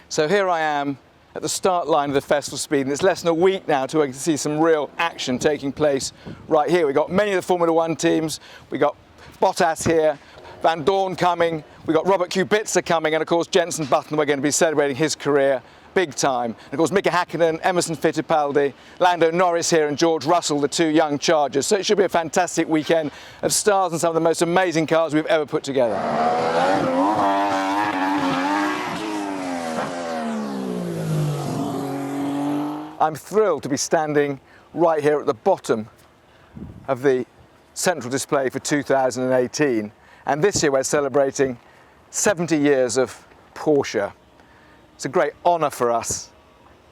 So here I am at the start line of the Festival Speed, and it's less than a week now till we can see some real action taking place right here. We've got many of the Formula One teams. We've got Bottas here, Van Dorn coming, we've got Robert Kubica coming, and of course Jenson Button, we're going to be celebrating his career big time. And of course Mika Häkkinen, Emerson Fittipaldi, Lando Norris here, and George Russell, the two young Chargers. So it should be a fantastic weekend of stars and some of the most amazing cars we've ever put together. I'm thrilled to be standing right here at the bottom of the central display for 2018, and this year we're celebrating 70 years of Porsche. It's a great honour for us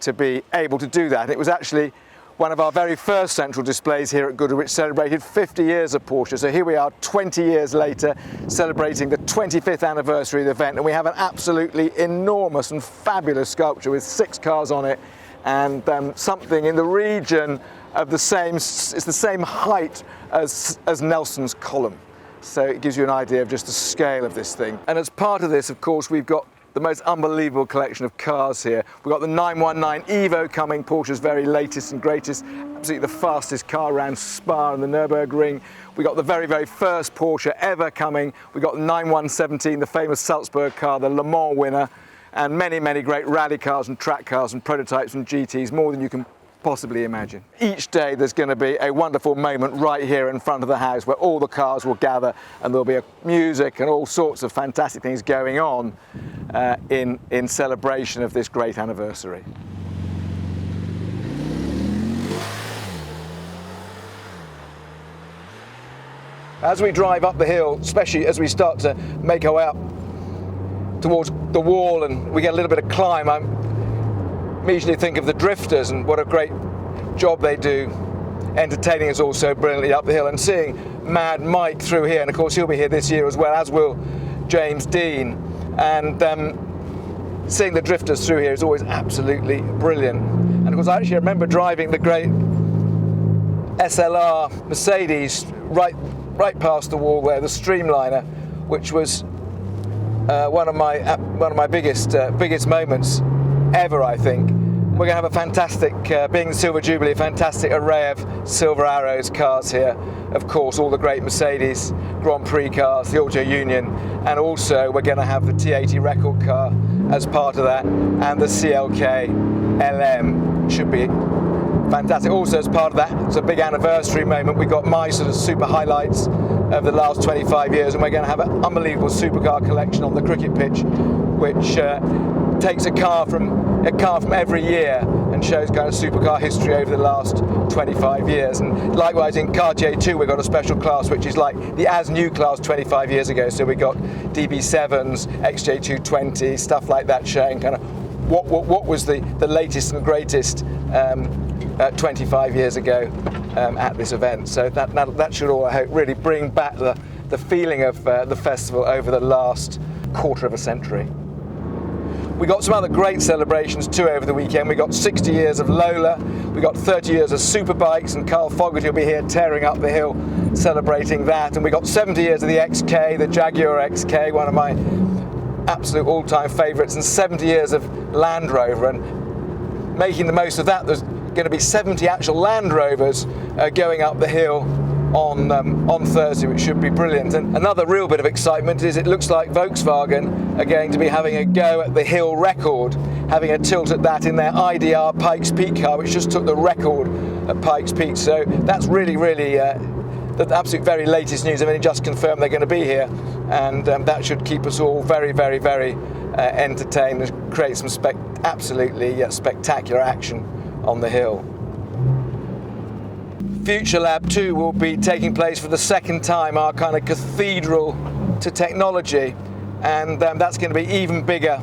to be able to do that. It was actually one of our very first central displays here at Goodwood, which celebrated 50 years of Porsche. So here we are 20 years later, celebrating the 25th anniversary of the event, and we have an absolutely enormous and fabulous sculpture with 6 cars on it, and something in the region of the same height as Nelson's column. So it gives you an idea of just the scale of this thing. And as part of this, of course, we've got the most unbelievable collection of cars here. We've got the 919 Evo coming, Porsche's very latest and greatest, absolutely the fastest car around Spa and the Nürburgring. We've got the very, very first Porsche ever coming. We've got the 9117, the famous Salzburg car, the Le Mans winner, and many, many great rally cars and track cars and prototypes and GTs, more than you can possibly imagine. Each day there's going to be a wonderful moment right here in front of the house where all the cars will gather, and there'll be music and all sorts of fantastic things going on in celebration of this great anniversary. As we drive up the hill, especially as we start to make our way up towards the wall and we get a little bit of climb, I immediately think of the drifters and what a great job they do entertaining us all so brilliantly up the hill, and seeing Mad Mike through here, and of course he'll be here this year as well, as will James Dean, and seeing the drifters through here is always absolutely brilliant. And of course I actually remember driving the great SLR Mercedes right past the wall there, the Streamliner, which was one of my biggest moments ever, I think. We're going to have a fantastic, being the Silver Jubilee, a fantastic array of Silver Arrows cars here. Of course, all the great Mercedes Grand Prix cars, the Auto Union, and also we're going to have the T80 record car as part of that, and the CLK LM should be fantastic. Also, as part of that, it's a big anniversary moment. We've got my sort of super highlights of the last 25 years, and we're going to have an unbelievable supercar collection on the cricket pitch, which takes a car from every year and shows kind of supercar history over the last 25 years. And likewise in Cartier 2 we've got a special class which is like the as new class 25 years ago. So we got DB7s, XJ220, stuff like that, showing kind of what was the latest and greatest 25 years ago at this event. So that should all, I hope, really bring back the feeling of the festival over the last quarter of a century. We got some other great celebrations too over the weekend. We got 60 years of Lola, we got 30 years of Superbikes, and Carl Fogarty will be here tearing up the hill celebrating that. And we got 70 years of the XK, the Jaguar XK, one of my absolute all-time favourites, and 70 years of Land Rover. And making the most of that, there's going to be 70 actual Land Rovers going up the hill on Thursday, which should be brilliant. And another real bit of excitement is it looks like Volkswagen are going to be having a go at the hill record, having a tilt at that in their IDR Pikes Peak car, which just took the record at Pikes Peak. So that's really the absolute very latest news. I mean, just confirmed they're going to be here, and that should keep us all very entertained and create some absolutely spectacular action on the hill. Future Lab 2 will be taking place for the second time, our kind of cathedral to technology, and that's going to be even bigger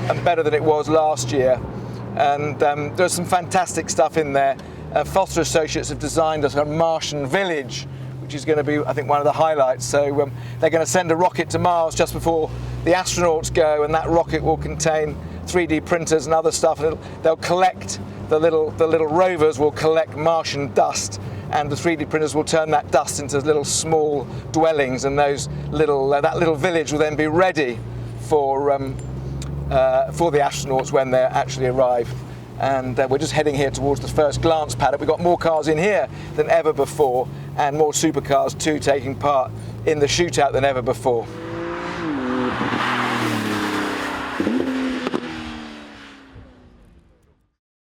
and better than it was last year. And there's some fantastic stuff in there. Foster Associates have designed a Martian village, which is going to be, I think, one of the highlights. So they're going to send a rocket to Mars just before the astronauts go, and that rocket will contain 3D printers and other stuff. And they'll collect the little rovers will collect Martian dust, and the 3D printers will turn that dust into little small dwellings, and those that little village will then be ready for for the astronauts when they actually arrive. And we're just heading here towards the first glance paddock. We've got more cars in here than ever before, and more supercars too taking part in the shootout than ever before.